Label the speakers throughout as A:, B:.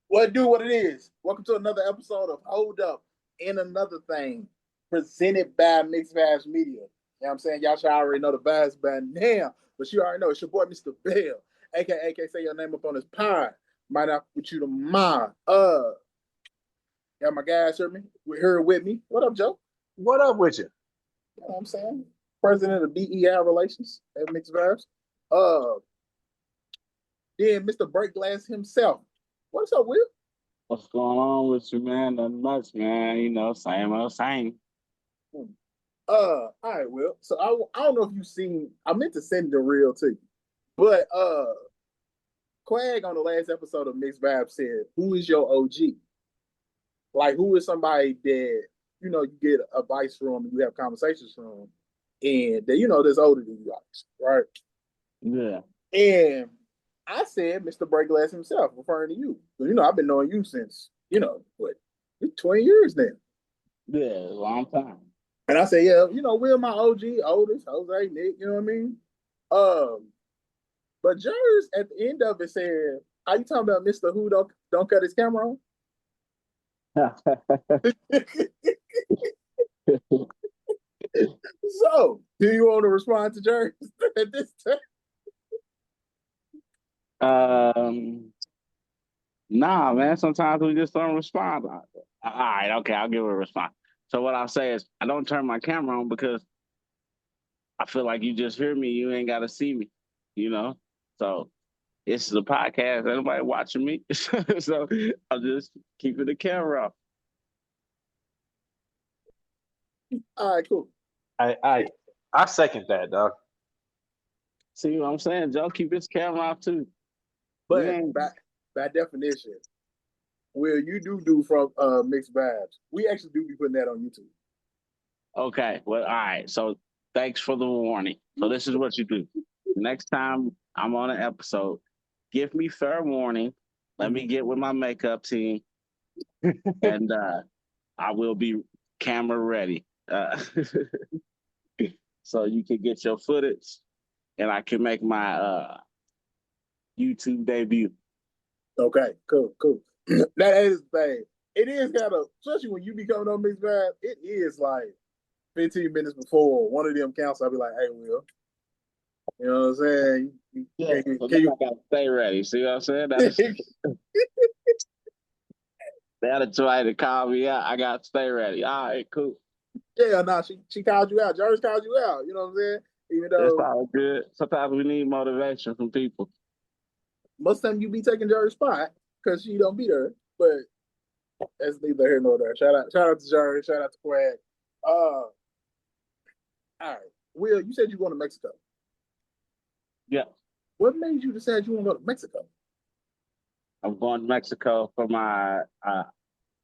A: Well, do what it is. Welcome to another episode of Hold Up and Another Thing, presented by Mixed Vibes Media. You know what I'm saying? Y'all should already know the vibes by now, but you already know it's your boy, Mr. Bell, aka say your name up on this pod. Might not put you to mind. Yeah, my guys hear me. We're here with me. What up, Joe?
B: What up with you?
A: You know what I'm saying? President of DEI Relations at Mixed Vibes. Uh, then Mr. Breakglass himself. What's up, Will?
C: What's going on with you, man? Nothing much, man. You know, same old same.
A: All right, Will. So I don't know if you've seen. I meant to send the reel to you, but Quag on the last episode of Mixed Vibe said, "Who is your OG? Like, who is somebody that you get advice from, and you have conversations from, and that that's older than you, right?"
C: Yeah.
A: And I said, Mr. Breakglass himself, referring to you. I've been knowing you since what, it's 20 years now.
C: Yeah, a long time.
A: And I said, yeah, Will, my OG, oldest, Jose, Nick, you know what I mean? But Jers at the end of it said, "Are you talking about Mr. Who don't cut his camera on?" So, do you want to respond to Jers at this time?
C: Nah, man. Sometimes we just don't respond. All right, okay, I'll give a response. So what I'll say is, I don't turn my camera on because I feel like you just hear me. You ain't got to see me, you know. So it's a podcast. Anybody watching me? So I'm just keeping the camera off.
A: All right, cool.
B: I second that, dog.
C: See what I'm saying? Joe, keep his camera off too.
A: But by definition, Will, you do from Mixed Vibes. We actually do be putting that on YouTube.
C: Okay, well, all right. So thanks for the warning. So this is what you do. Next time I'm on an episode, give me fair warning. Let me get with my makeup team, and I will be camera ready. So you can get your footage, and I can make my YouTube debut.
A: Okay, cool. That is the thing. It is kind of, especially when you be coming on Mixed Vibe, it is like 15 minutes before one of them counts. I'll be like, "Hey, Will, you know what I'm saying?
C: Yeah, so I gotta stay ready. See what I'm saying? They had to try to call me out. I got to stay ready. All right, cool.
A: Yeah, nah, she called you out. Jarvis called you out. You know what I'm saying? Even
C: It's
A: though
C: all good. Sometimes we need motivation from people.
A: most of the time you be taking Jarvis' spot because she don't be there. But that's neither here nor there. Shout out to Jarvis. Shout out to Quag. All right, Will, you said you going to Mexico.
C: Yeah.
A: What made you decide you want to go to Mexico?
C: I'm going to Mexico for my,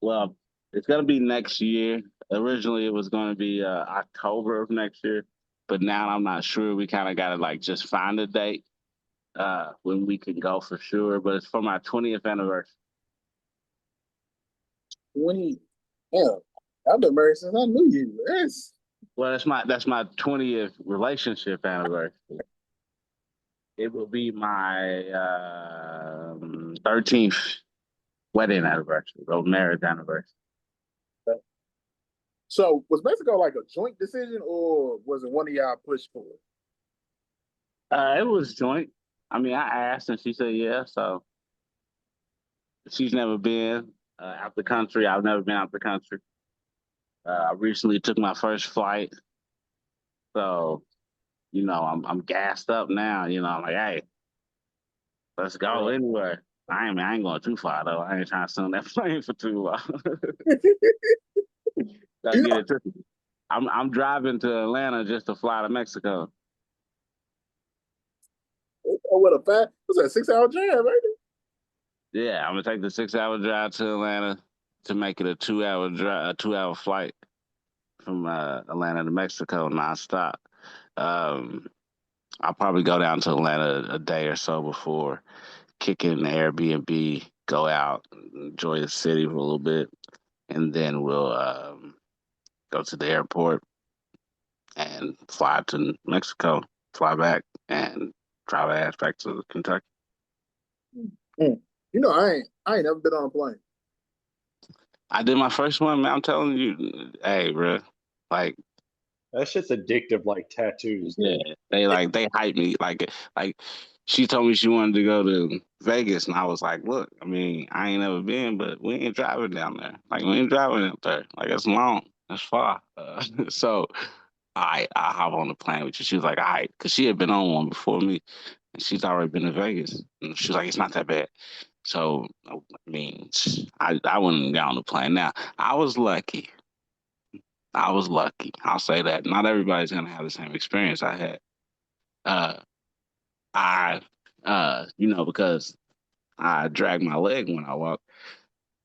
C: well, it's going to be next year. Originally, it was going to be October of next year, but now I'm not sure. We kind of got to like just find a date when we can go for sure. But it's for my 20th anniversary.
A: 20. Yeah, I've been married since I knew you.
C: Well, that's my 20th relationship anniversary. It will be my 13th wedding anniversary, or marriage anniversary.
A: So was Mexico like a joint decision, or was it one of y'all pushed for it?
C: It was joint. I mean, I asked and she said yeah. So she's never been out the country. I've never been out the country. I recently took my first flight, so I'm gassed up now. I'm like, hey, let's go anywhere. I ain't going too far though. I ain't trying to sit on that plane for too long. Gotta get it tricky. I'm driving to Atlanta just to fly to Mexico.
A: Oh, what a fact! It was a 6-hour drive, right?
C: Yeah, I'm gonna take the 6-hour drive to Atlanta to make it a 2-hour drive, a 2-hour flight from Atlanta to Mexico nonstop. Um, I'll probably go down to Atlanta a day or so before kicking the Airbnb, go out, enjoy the city for a little bit, and then we'll go to the airport and fly to Mexico, fly back, and drive ass back to Kentucky.
A: Mm. I ain't never been on a plane.
C: I did my first one, man. I'm telling you, hey, bro, like,
B: That shit's addictive, like tattoos.
C: yeah, they hype me like. She told me she wanted to go to Vegas, and I was like, "Look, I mean, I ain't never been, but we ain't driving down there. Like, we ain't driving out there. Like, it's long, it's far." So, I hop on the plane with you. She was like, "All right," because she had been on one before me, and she's already been to Vegas, and she was like, "It's not that bad." So, I mean, I went and got on the plane. Now, I was lucky. I was lucky. I'll say that. Not everybody's gonna have the same experience I had. Uh, I, because I drag my leg when I walk,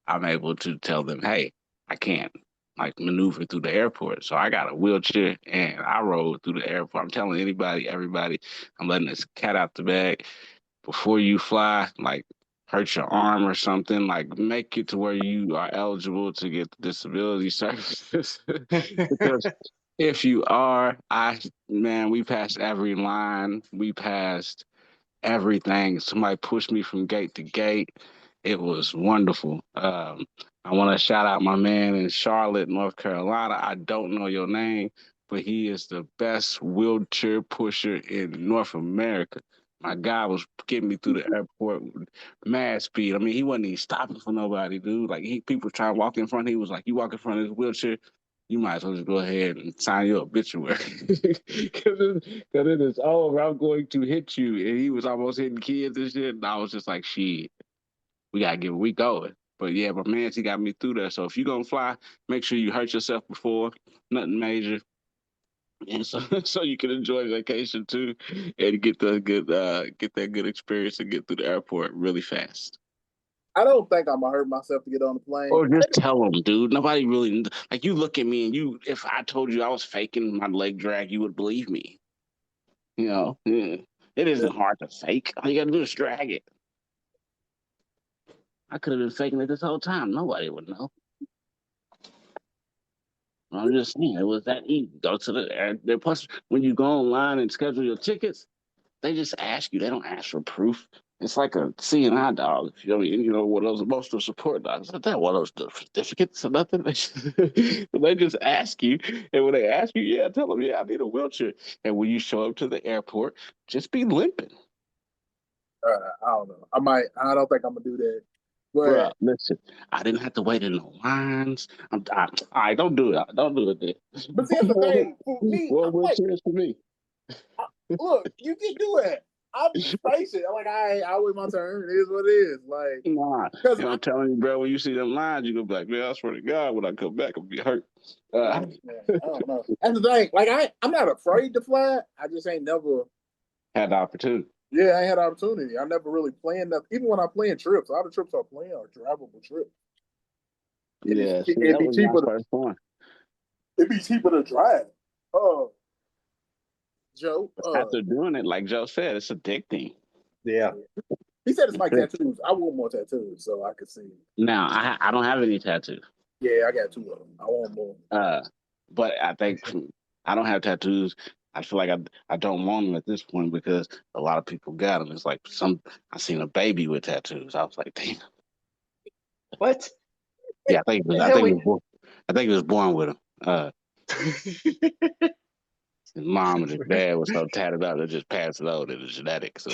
C: I'm able to tell them, hey, I can't like maneuver through the airport. So I got a wheelchair and I roll through the airport. I'm telling anybody, everybody, I'm letting this cat out the bag before you fly, like hurt your arm or something, like make it to where you are eligible to get the disability services. Because if you are, man, we passed every line. We passed everything. Somebody pushed me from gate to gate. It was wonderful. I want to shout out my man in Charlotte, North Carolina. I don't know your name, but he is the best wheelchair pusher in North America. My guy was getting me through the airport with mad speed. I mean, he wasn't even stopping for nobody, dude. Like people trying to walk in front. He was like, "You walk in front of this wheelchair, you might as well just go ahead and sign your obituary because it is over. I'm going to hit you." And he was almost hitting kids and shit. And I was just like, shit, we gotta get we going. But yeah, my man, he got me through there. So if you're gonna fly, make sure you hurt yourself before, nothing major. And so, so you can enjoy the vacation too, and get that good experience and get through the airport really fast.
A: I don't think I'm gonna hurt myself to get on the plane.
C: Or just tell them, dude. Nobody really like you. Look at me, and you. If I told you I was faking my leg drag, you would believe me. Yeah. It isn't hard to fake. All you gotta do is drag it. I could have been faking it this whole time. Nobody would know. I'm just saying, it was that easy. Go to the air. Plus, when you go online and schedule your tickets, they just ask you. They don't ask for proof. It's like a CNI dog. One of those emotional support dogs. It's not one of those certificates or nothing. They just ask you, and when they ask you, yeah, tell them, yeah, I need a wheelchair. And when you show up to the airport, just be limping.
A: I don't know. I don't think I'm gonna do that.
C: Bruh,
A: But
C: listen, I didn't have to wait in the lines. I don't do it. Don't do it.
A: see, that's the thing for me.
C: Well,
A: I'm like,
C: wheelchairs for me.
A: look, you can do it. I'm just patient. I'm like, I wait my turn. It is what it is. Like,
C: Nah,
A: because
C: I'm telling you, bro. When you see them lines, you gonna be like, man, I swear to God, when I come back, I'll be hurt.
A: I don't know. That's the thing. Like, I'm not afraid to fly. I just ain't never.
C: Had the opportunity.
A: Yeah, I ain't had opportunity. I never really planned nothing. Even when I plan trips, all the trips I plan are travelable trips.
C: Yeah, see,
A: It'd
C: that
A: be
C: was my
A: cheaper.
C: first one.
A: It'd be cheaper to drive. Oh, Joe.
C: After doing it, like Joe said, it's addicting.
B: Yeah.
A: He said it's like tattoos. I want more tattoos, so I could see.
C: Now, I don't have any tattoos.
A: Yeah, I got 2 of them. I want more.
C: But I think I don't have tattoos. I feel like I don't want them at this point because a lot of people got them. It's like I seen a baby with tattoos. I was like, damn.
B: What?
C: Yeah, I think he was born with them. His mom and his dad was so tatted up they just passed it over to the genetics. So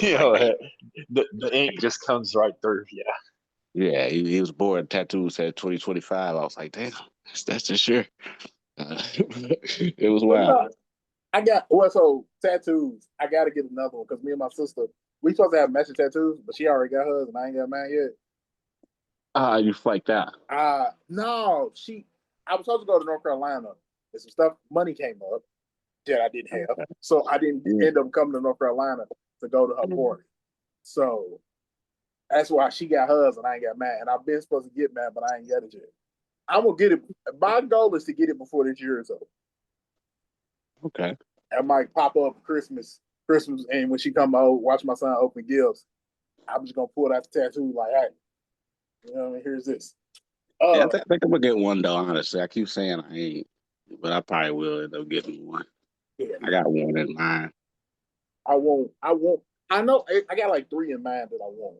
B: the ink just comes right through. Yeah.
C: yeah, he was born tattoos said 2025. I was like, damn, that's just sure. It was
A: But
C: wild.
A: so tattoos. I got to get another one because me and my sister we supposed to have matching tattoos, but she already got hers and I ain't got mine yet.
C: You flaked out.
A: No, I was supposed to go to North Carolina and some stuff. Money came up that I didn't have, so I didn't end up coming to North Carolina to go to her party. So that's why she got hers and I ain't got mine. And I've been supposed to get mine, but I ain't got it yet. I'm gonna get it. My goal is to get it before this year is over.
C: Okay.
A: I might pop up Christmas, and when she come out, watch my son open gifts. I'm just gonna pull out the tattoo like, hey, you know what I mean? Here's this.
C: Yeah, I think I'm gonna get one though. Honestly, I keep saying I ain't, but I probably will end up getting one.
A: Yeah,
C: I got one in mind.
A: I won't. I know I got like 3 in mind that I want.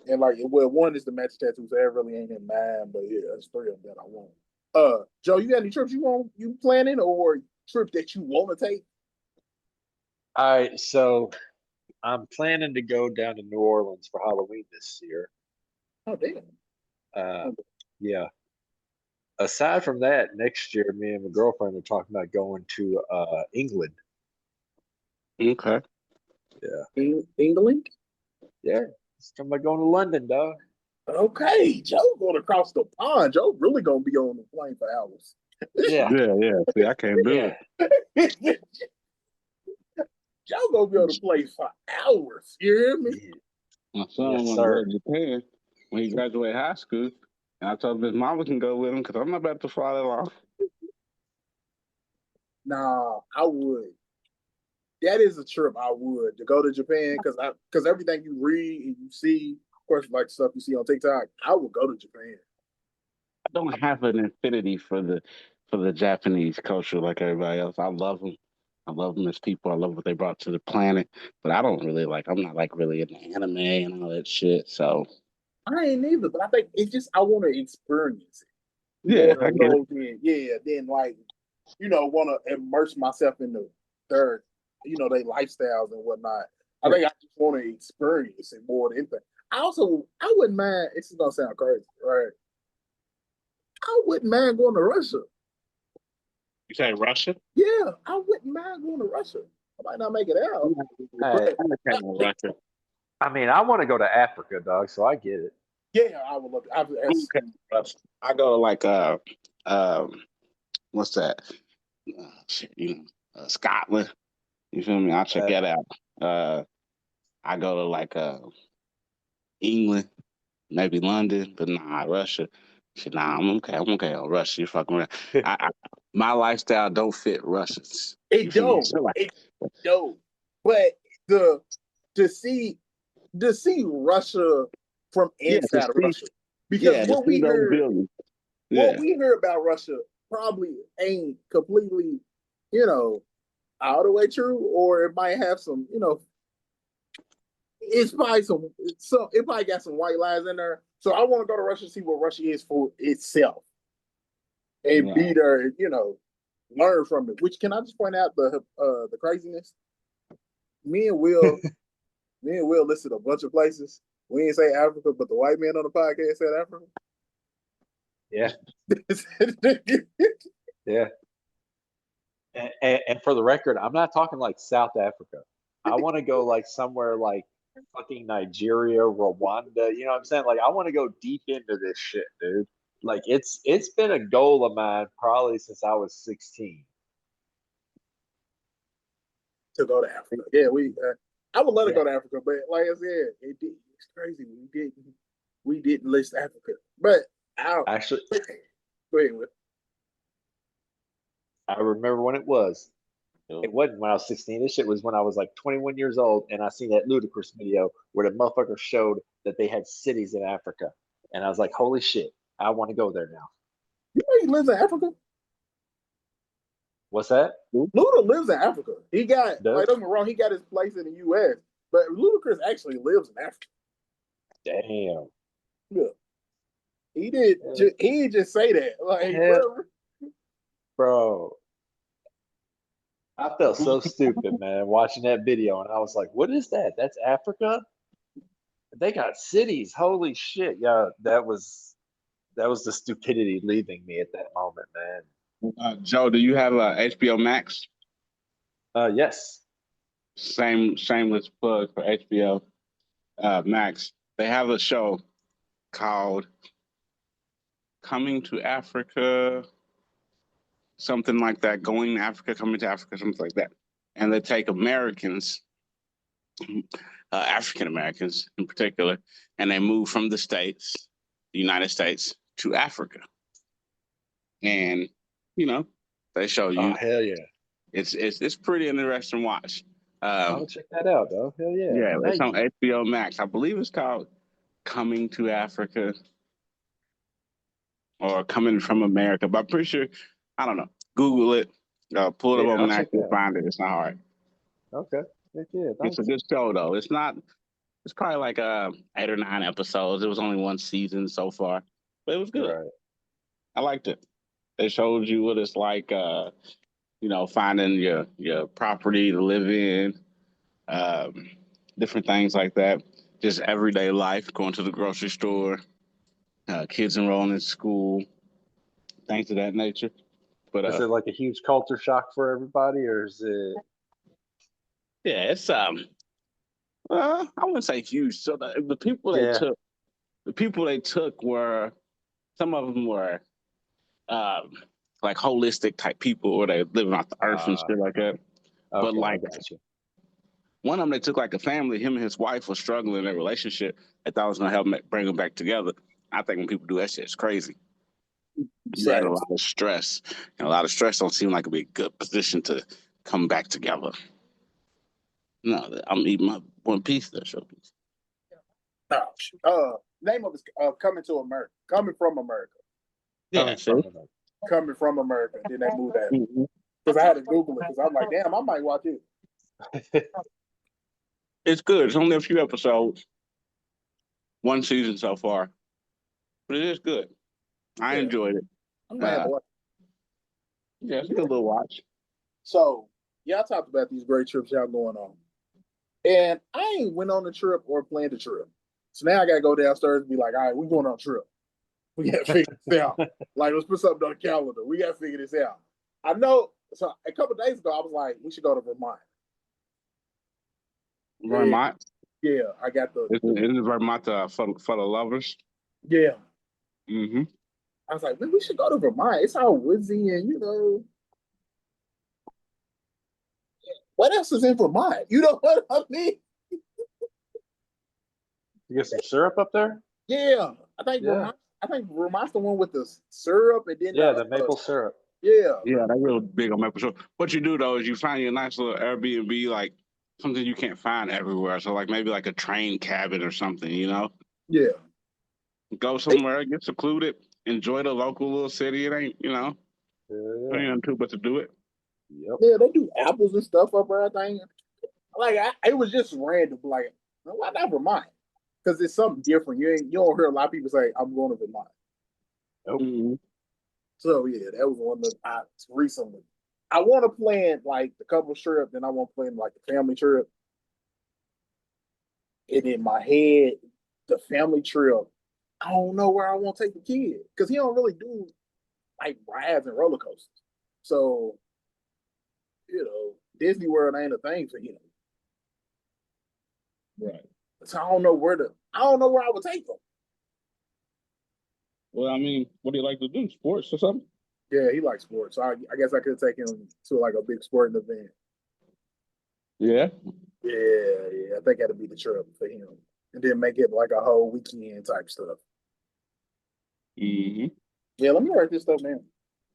A: And like, well, one is the match tattoos. So that really ain't in mine, but yeah, that's three of them that I want. Joe, you got any trips you planning or trips that you want to take?
B: All right, so I'm planning to go down to New Orleans for Halloween this year.
A: Oh damn.
B: Yeah. Aside from that, next year, me and my girlfriend are talking about going to England.
C: Okay.
B: Yeah.
A: England?
B: Yeah. It's talking about going to London, dog.
A: Okay, Joe going across the pond. Joe really gonna be on the plane for hours.
B: Yeah.
C: Yeah. See, I can't do
B: Yeah.
A: Joe gonna be on the plane for hours. You hear me?
B: Yeah.
C: My son
B: Yes,
C: want to
B: sir.
C: go to Japan when he graduate high school, and I told him his mama can go with him because I'm not about to fly that long.
A: Nah, I would. That is a trip I would to go to Japan because everything you read and you see, of course, like stuff you see on TikTok, I would go to Japan.
C: I don't have an affinity for the Japanese culture like everybody else. I love them. I love them as people. I love what they brought to the planet. But I don't really like. I'm not like really into anime and all that shit. So
A: I ain't either, but I think it's just I want to experience it
C: yeah,
A: more
C: I get it.
A: so than like want to immerse myself in their their lifestyles and whatnot. I think I just want to experience it more than anything. I wouldn't mind. It's gonna sound crazy, right? I wouldn't mind going to Russia.
C: You say Russia?
A: Yeah, I wouldn't mind going to Russia. I might not make it out,
B: Hey,
A: but
C: Russia.
B: I mean, I want to go to Africa, dog, so I get it.
A: yeah, I would look.
C: I go to like what's that? Scotland. You feel me? I'll check that out. I go to like England, maybe London, but nah, Russia. Shit, nah, I'm okay. I'm okay on Russia. You fucking around. My lifestyle don't fit Russians. You
A: It
C: feel me?
A: don't.
C: So like,
A: It don't. But the to see Russia from
C: yeah, to
A: inside of
C: see,
A: Russia, because
C: to see those buildings.
A: what
C: Yeah,
A: we hear about Russia probably ain't completely, you know, all the way true, or it might have some, it's probably it probably got some white lies in there. So I want to go to Russia to see what Russia is for itself and be there, learn from it. Which can I just point out the craziness? Me and Will, listed a bunch of places. We didn't say Africa, but the white man on the podcast said Africa.
B: Yeah. Yeah. And for the record, I'm not talking like South Africa. I want to go like somewhere like fucking Nigeria, Rwanda. You know what I'm saying? Like I want to go deep into this shit, dude. Like it's been a goal of mine probably since I was 16.
A: To go to Africa. Yeah, I would let it go to Africa, but like I said, it's crazy. We didn't list Africa, but
B: Actually,
A: go ahead with.
B: I remember when it was. It wasn't when I was 16. This shit was when I was like 21 years old, and I seen that ludicrous video where the motherfucker showed that they had cities in Africa, and I was like, "Holy shit, I want to go there now."
A: You know he lives in Africa.
B: What's that?
A: Luda lives in Africa. He got
B: Does?
A: don't get me wrong. He got his place in the U.S., but Ludacris actually lives in Africa.
B: Damn.
A: Yeah, he did. He didn't just say that. Like,
B: bro, I felt so stupid, man, watching that video, and I was like, "What is that? That's Africa? They got cities. Holy shit!" Yeah, that was the stupidity leaving me at that moment, man.
C: Joe, do you have HBO Max?
B: Yes.
C: Shameless plug for HBO Max. They have a show called Coming to Africa, something like that. Going to Africa, coming to Africa, something like that. And they take Americans, African Americans in particular, and they move from the United States, to Africa. And they show you.
B: Oh hell yeah!
C: It's pretty interesting watch.
B: I'll check that out, though. Hell yeah!
C: Yeah, it's on
B: you.
C: HBO Max. I believe it's called Coming to Africa or Coming from America, but I'm pretty sure. I don't know. Google it. Pull it up on Max and find it. It's not hard.
B: Okay. Heck yeah.
C: It's a good show though. It's not It's probably like 8 or 9 episodes. It was only one season so far, but it was good.
B: Right.
C: I liked it. They showed you what it's like, finding your property to live in, um, different things like that. Just everyday life, going to the grocery store, kids enrolling in school, things of that nature. But
B: Is it like a huge culture shock for everybody, or is it?
C: yeah, it's I wouldn't say huge. So the people they took were, some of them were um, like holistic type people, or they living off the earth and shit like that. But
B: Okay, I
C: like
B: got you.
C: one of them, they took like a family. Him and his wife were struggling in their relationship. They thought it was gonna help bring them back together. I think when people do that shit, it's crazy. You had a
A: Same.
C: lot of stress, and a lot of stress don't seem like it'd be a good position to come back together. No, I'm eating my one piece there, show piece.
A: Name of it's Coming to America. Coming from America.
C: Yeah,
A: Coming from America. Then they moved that.
C: Mhm.
A: Because I had to Google it because I'm like, damn, I might watch it.
C: It's good. It's only a few episodes, one season so far, but it is good. I enjoyed it.
A: I'm gonna have to watch.
C: Yeah, it's a good little watch.
A: So y'all talked about these great trips y'all going on. And I ain't went on the trip or planned a trip. So now I gotta go downstairs and be like, all right, we're going on a trip. We gotta figure this out. Like, let's put something on the calendar. We gotta figure this out. I know. So a couple of days ago, I was like, we should go to Vermont.
C: Vermont.
A: Yeah, I got the.
C: Isn't Vermont for the lovers?
A: Yeah.
C: Mm-hmm.
A: I was like, man, we should go to Vermont. It's all woodsy and what else is in Vermont? You know what I mean?
B: You get some syrup up there?
A: Yeah, I think Vermont's the one with the syrup and then
B: the maple syrup.
A: Yeah,
C: they're real big on maple syrup. What you do though is you find your nice little Airbnb, like something you can't find everywhere. So like maybe like a train cabin or something,
A: Yeah.
C: Go somewhere, get secluded, enjoy the local little city. It ain't, ain't too but to do it.
B: Yep.
A: Yeah, they do apples and stuff up there. I think. Like it was just random. Like, why not Vermont? Because it's something different. You don't hear a lot of people say, "I'm going to Vermont."
B: Nope.
C: Mm-hmm.
A: So yeah, that was one that I recently. I want to plan like the couple trip, then I want to plan like the family trip. And in my head, the family trip, I don't know where I want to take the kid because he don't really do like rides and roller coasters. So, Disney World ain't a thing for him.
C: Right.
A: So I don't know where I would take them.
C: Well, I mean, what do you like to do? Sports or something?
A: Yeah, he likes sports. So I guess I could take him to like a big sporting event.
C: Yeah.
A: Yeah. I think that'd be the trip for him. And then make it like a whole weekend type stuff.
C: Mm-hmm.
A: Yeah, let me write this stuff down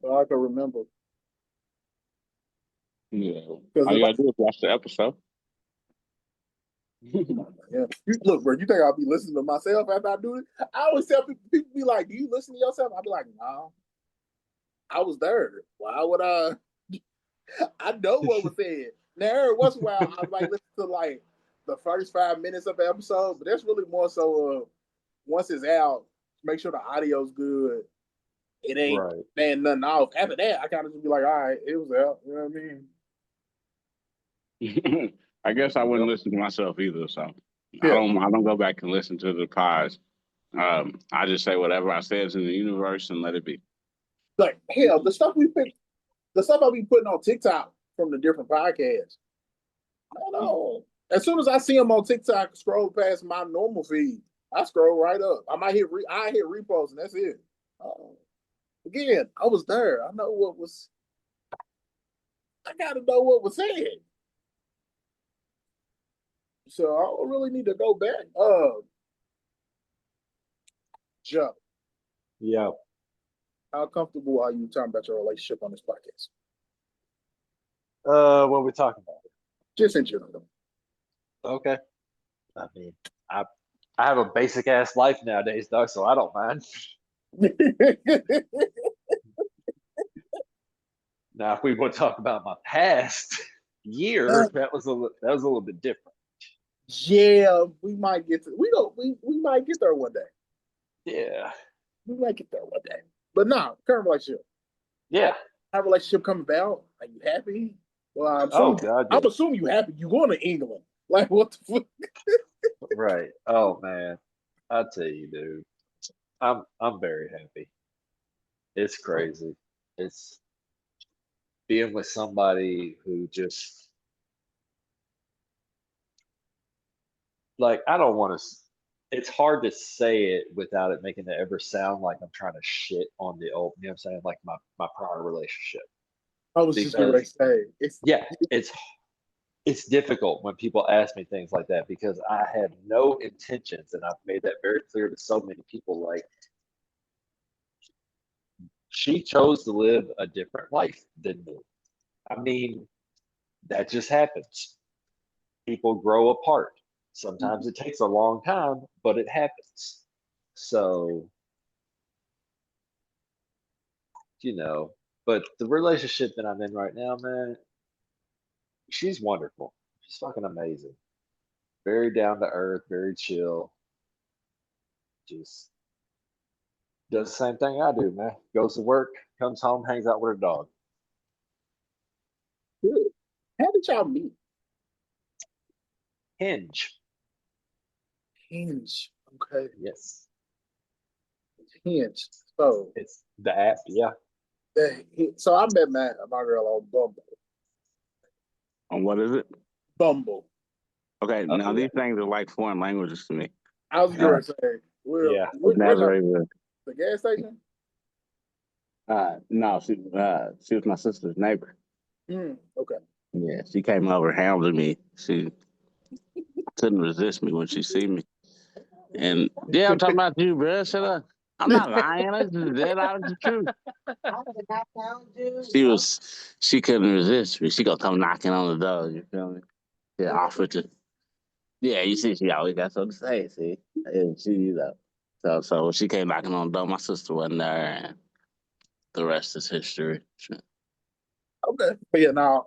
A: so I can remember.
C: Yeah. All you gotta do is watch the episode.
A: Yeah. Look, bro, you think I'll be listening to myself after I do it? I always tell people be like, do you listen to yourself? I'll be like, no. I was there. Why would I? I know what was said. Now, every once in a while, I might listen to like the first 5 minutes of the episode, but that's really more so once it's out, make sure the audio's good. It ain't nothing off. After that, I kind of just be like, all right, it was out. You know what I mean?
C: I guess I wouldn't listen to myself either, so yeah. I don't go back and listen to the pods. I just say whatever I said in the universe and let it be.
A: Like hell, the stuff I be putting on TikTok from the different podcasts. I don't know. As soon as I see them on TikTok, scroll past my normal feed, I scroll right up. I might hit repost, and that's it. Again, I was there. I know what was. I gotta know what was said. So I don't really need to go back. Joe.
B: Yeah.
A: How comfortable are you talking about your relationship on this podcast?
B: What are we talking about?
A: Just in general.
B: Okay. I mean, I have a basic ass life nowadays, though, so I don't mind. Now, if we want to talk about my past year, that was a little bit different.
A: Yeah, we might get to we might get there one day.
B: Yeah.
A: We might get there one day. But no, current relationship.
B: Yeah.
A: How relationship come about? Are you happy? Well,
B: Oh God,
A: I'm
B: yeah.
A: assuming you happy. You going to England? Like what the fuck?
B: Right. Oh man. I tell you, dude. I'm very happy. It's crazy. It's being with somebody who just like I don't want to. It's hard to say it without it making it ever sound like I'm trying to shit on the old. You know what I'm saying? Like my prior relationship
A: I was just getting ready
B: because
A: to say it's
B: yeah, it's difficult when people ask me things like that because I had no intentions, and I've made that very clear to so many people. Like she chose to live a different life than me. I mean, that just happens. People grow apart. Sometimes it takes a long time, but it happens. So, you know, but the relationship that I'm in right now, man, she's wonderful. She's fucking amazing. Very down to earth, very chill. Just does the same thing I do, man. Goes to work, comes home, hangs out with her dog.
A: good. How did y'all meet?
B: Hinge.
A: Hinge. Okay.
B: Yes.
A: Hinge. So
B: It's the app, yeah.
A: so I met my girl on Bumble.
C: And what is it?
A: Bumble.
C: Okay,
B: Oh,
C: now
B: yeah.
C: these things are like foreign languages to me.
A: I was going to say,
B: Yeah.
A: where's our
C: Never.
A: the gas station?
C: No, she was my sister's neighbor.
A: Okay.
C: Yeah, she came over, hounded me. She couldn't resist me when she see me. And yeah, I'm talking about you, bro. Shut up. I'm not lying. This is dead out of the truth. She couldn't resist me. She gonna come knocking on the door. You feel me? Yeah, offered to. Yeah, you see, she always got something to say. See, and she, so when she came knocking on the door, my sister wasn't there, and the rest is history.
A: Okay. But yeah, now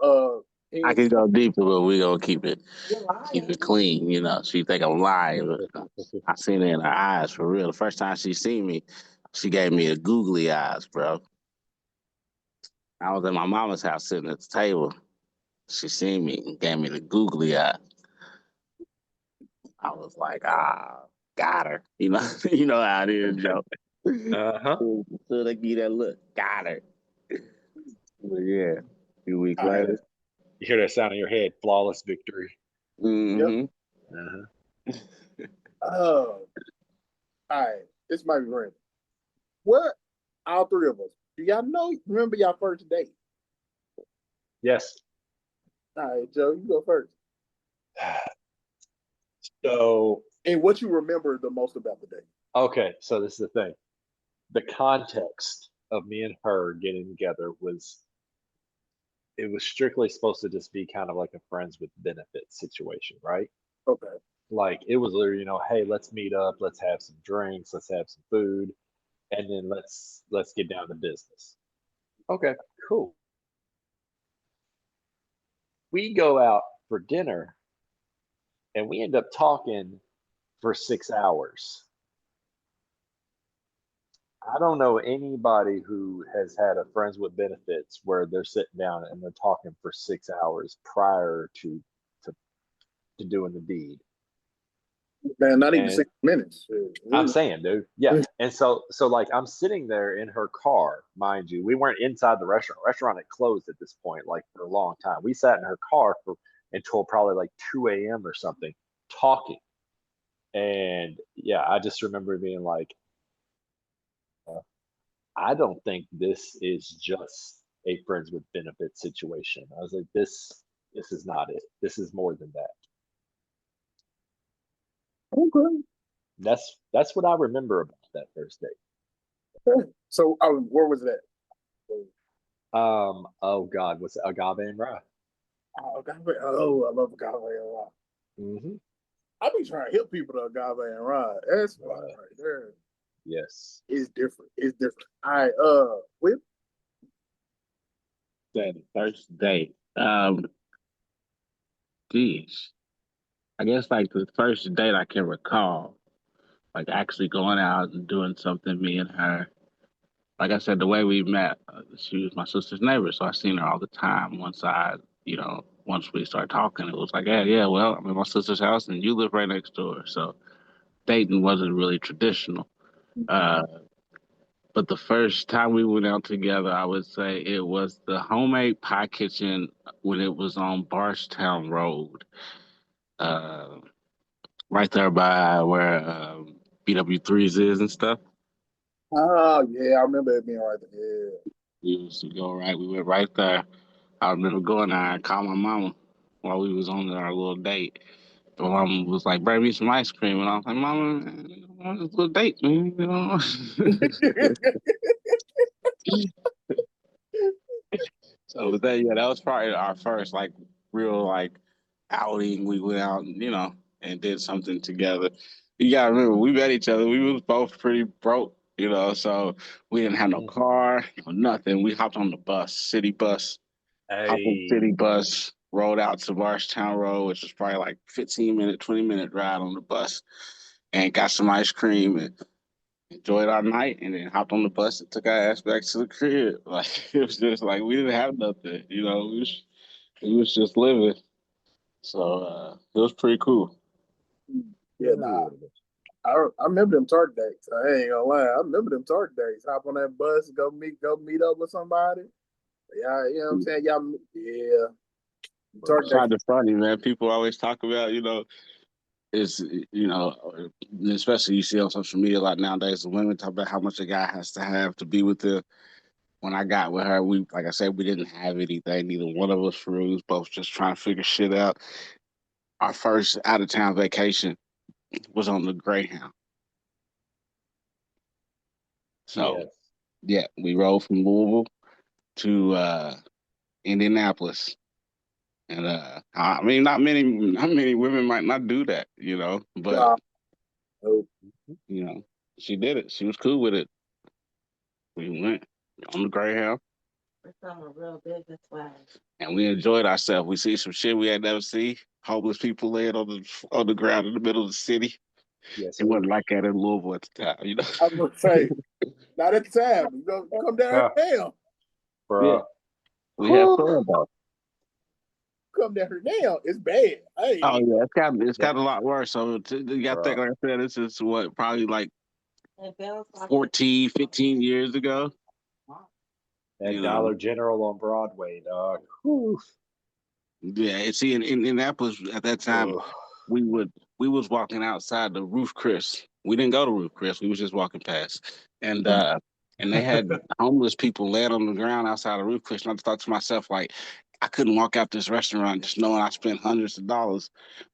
C: I can go deeper, but we gonna keep it clean. You know, she think I'm lying, but I seen it in her eyes for real. The first time she seen me, she gave me a googly eyes, bro. I was at my mama's house sitting at the table. She seen me and gave me the googly eye. I was like, got her. You know, you know how it is, Joe.
B: Uh-huh.
C: So they give you that look, got her. But yeah, a few weeks
A: all right.
C: later.
B: You hear that sound in your head, flawless victory.
C: Mm-hmm.
B: Uh-huh.
A: All right. This might be random. What all three of us? Do y'all remember y'all first date?
B: Yes.
A: All right, Joe, you go first.
B: So,
A: And what you remember the most about the date?
B: okay, so this is the thing. The context of me and her getting together was it was strictly supposed to just be kind of like a friends with benefits situation, right?
A: Okay.
B: Like it was literally, hey, let's meet up, let's have some drinks, let's have some food, and then let's get down to business. Okay, cool. We go out for dinner and we end up talking for 6 hours. I don't know anybody who has had a friends with benefits where they're sitting down and they're talking for 6 hours prior to, to doing the deed.
A: Man, not even
B: And
A: 6 minutes.
B: I'm saying, dude, yeah. And so like I'm sitting there in her car, mind you. We weren't inside the restaurant. Restaurant had closed at this point, like for a long time. We sat in her car for until probably like 2 a.m. or something, talking. And yeah, I just remember being like, I don't think this is just a friends with benefits situation. I was like, this is not it. This is more than that.
A: Okay.
B: That's what I remember about that first date.
A: So, where was that?
B: Oh God, what's it? Agave and rye?
A: Oh, agave. Oh, I love agave and rye.
B: Mm-hmm.
A: I be trying to help people to agave and rye. That's right there.
B: Yes.
A: It's different. It's different. All right. Whip.
C: That first date. Geez. I guess like the first date I can recall, like actually going out and doing something, me and her. Like I said, the way we met, she was my sister's neighbor, so I seen her all the time. Once we started talking, it was like, yeah, well, I'm in my sister's house and you live right next door. So dating wasn't really traditional. Uh, but the first time we went out together, I would say it was the homemade pie kitchen when it was on Barstown Road, uh, right there by where BW3s is and stuff.
A: Oh yeah, I remember it being right there. Yeah.
C: We used to go right. We went right there. I remember going there and called my mama while we was on our little date. My mom was like, "Bring me some ice cream," and I was like, "Mama, man, I want this little date, man." You know? So that was probably our first like real like outing. We went out, and did something together. You gotta remember, we met each other. We was both pretty broke, so we didn't have no
B: Mhm.
C: car, nothing. We hopped on the bus, city bus, hopped on the
B: Hey,
C: city bus, rode out to Barstown Road, which was probably like 15-minute, 20-minute ride on the bus, and got some ice cream and enjoyed our night, and then hopped on the bus and took our ass back to the crib. Like it was just like we didn't have nothing, we was just living. So it was pretty cool.
A: Yeah, nah. I remember them Turk dates. I ain't gonna lie. I remember them Turk dates. Hop on that bus, go meet up with somebody. Yeah, you know what I'm saying? Y'all, yeah, Turk dates.
C: Kind of funny, man. People always talk about, is especially you see on social media a lot nowadays. The women talk about how much a guy has to have to be with them. When I got with her, we like I said, we didn't have anything. Neither one of us for real. We was both just trying to figure shit out. Our first out of town vacation was on the Greyhound. So
B: yes.
C: yeah, we rode from Louisville to Indianapolis. And I mean not many women might not do that, but
A: Nah, no.
C: she did it. She was cool with it. We went on the Greyhound. Become a real business wife. And we enjoyed ourselves. We see some shit we had never seen. Homeless people laying on the ground in the middle of the city.
B: Yes,
C: It
B: sir.
C: wasn't like that in Louisville at the time.
A: I was gonna say, not at the time. You go come down
B: Ah,
A: here now.
C: Yeah,
B: bruh.
C: we had
B: Whew.
C: fun though.
A: Come down here now. It's bad.
C: Oh
A: Hey,
C: yeah, it's
B: Yeah,
C: got a lot worse. So you got to think,
B: bruh.
C: like I said, this is what probably like 14, 15 years ago.
B: That
C: You know,
B: Dollar General on Broadway, dog. Whew.
C: yeah. And see, in Indianapolis at that time,
B: Ugh.
C: we would we was walking outside the Roof Chris. We didn't go to Roof Chris. We was just walking past, and they had homeless people laying on the ground outside of Roof Chris. And I thought to myself, like, I couldn't walk out this restaurant just knowing I spent hundreds of dollars